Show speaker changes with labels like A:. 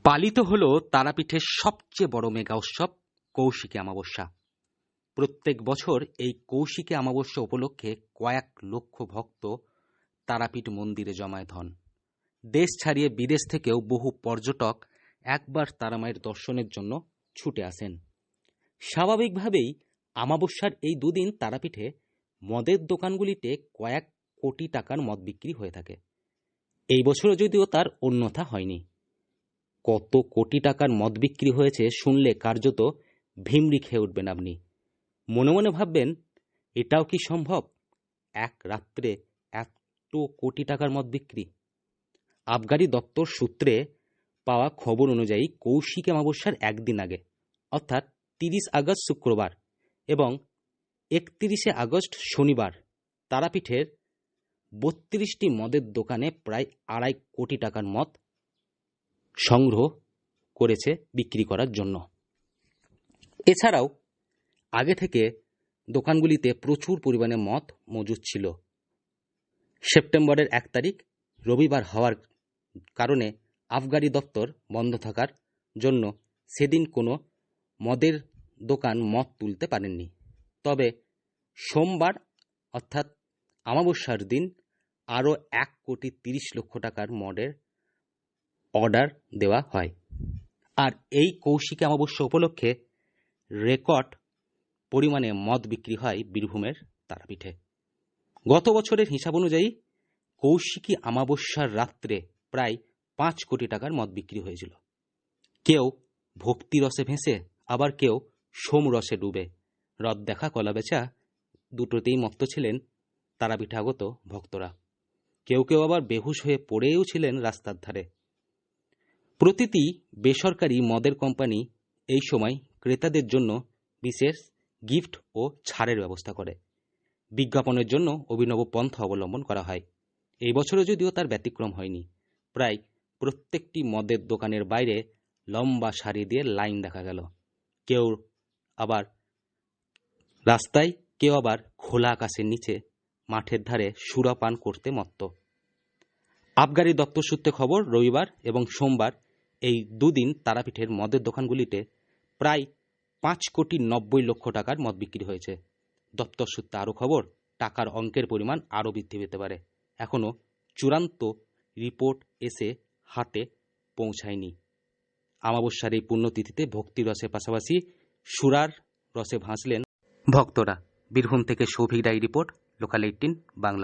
A: পালিত হল তারাপীঠের সবচেয়ে বড় মেগা উৎসব কৌশিকী অমাবস্যা। প্রত্যেক বছর এই কৌশিকী অমাবস্যা উপলক্ষে কয়েক লক্ষ ভক্ত তারাপীঠ মন্দিরে জমায়েত হন। দেশ ছাড়িয়ে বিদেশ থেকেও বহু পর্যটক একবার তারামায়ের দর্শনের জন্য ছুটে আসেন। স্বাভাবিকভাবেই অমাবস্যার এই দুদিন তারাপীঠে মদের দোকানগুলিতে কয়েক কোটি টাকার মদ বিক্রি হয়ে থাকে। এই বছরও যদিও তার অন্যথা হয়নি। কত কোটি টাকার মদ বিক্রি হয়েছে শুনলে কার্যত ভিমড়ি খেয়ে উঠবেন আপনি। মনে মনে ভাববেন, এটাও কি সম্ভব? এক রাত্রে এত কোটি টাকার মদ বিক্রি। আবগারি দপ্তর সূত্রে পাওয়া খবর অনুযায়ী কৌশিকী অমাবস্যার একদিন আগে, অর্থাৎ 30 আগস্ট শুক্রবার এবং 31 আগস্ট শনিবার তারাপীঠের 32টি মদের দোকানে প্রায় 2.5 কোটি টাকার মদ সংগ্রহ করেছে বিক্রি করার জন্য। এছাড়াও আগে থেকে দোকানগুলিতে প্রচুর পরিমাণে মদ মজুদ ছিল। সেপ্টেম্বরের 1 তারিখ রবিবার হওয়ার কারণে আবগারি দপ্তর বন্ধ থাকার জন্য সেদিন কোনো মদের দোকান মদ তুলতে পারেননি। তবে সোমবার অর্থাৎ অমাবস্যার দিন আরও 1,30,00,000 টাকার মদের অর্ডার দেওয়া হয়। আর এই কৌশিকী অমাবস্যা উপলক্ষে রেকর্ড পরিমাণে মদ বিক্রি হয় বীরভূমের তারাপীঠে। গত বছরের হিসাব অনুযায়ী কৌশিকী অমাবস্যার রাত্রে প্রায় 5 কোটি টাকার মদ বিক্রি হয়েছিল। কেউ ভক্তি রসে ভেসে, আবার কেউ সোম রসে ডুবে। রথ দেখা কলা বেচা দুটোতেই মত্ত ছিলেন তারাপীঠে আগত ভক্তরা। কেউ কেউ আবার বেহুশ হয়ে পড়েও ছিলেন রাস্তার ধারে। প্রতিটি বেসরকারি মদের কোম্পানি এই সময় ক্রেতাদের জন্য বিশেষ গিফট ও ছাড়ের ব্যবস্থা করে। বিজ্ঞাপনের জন্য অভিনব পন্থা অবলম্বন করা হয়। এই বছরও যদিও তার ব্যতিক্রম হয়নি। প্রায় প্রত্যেকটি মদের দোকানের বাইরে লম্বা সারি দিয়ে লাইন দেখা গেল। কেউ আবার রাস্তায়, কেউ আবার খোলা আকাশের নিচে মাঠের ধারে সুরাপান করতে মত্ত। আবগারি দপ্তর সূত্রে খবর, রবিবার এবং সোমবার এই দুদিন তারাপীঠের মদের দোকানগুলিতে প্রায় 5,90,00,000 টাকার মদ বিক্রি হয়েছে। দপ্তর সূত্রে আরও খবর, টাকার অঙ্কের পরিমাণ আরও বৃদ্ধি পেতে পারে। এখনও চূড়ান্ত রিপোর্ট এসে হাতে পৌঁছায়নি। অমাবস্যার এই পুণ্যতিথিতে ভক্তি রসের পাশাপাশি সুরার রসে ভাসলেন ভক্তরা। বীরভূম থেকে সৌভিক রায় রিপোর্ট, লোকাল 18 বাংলা।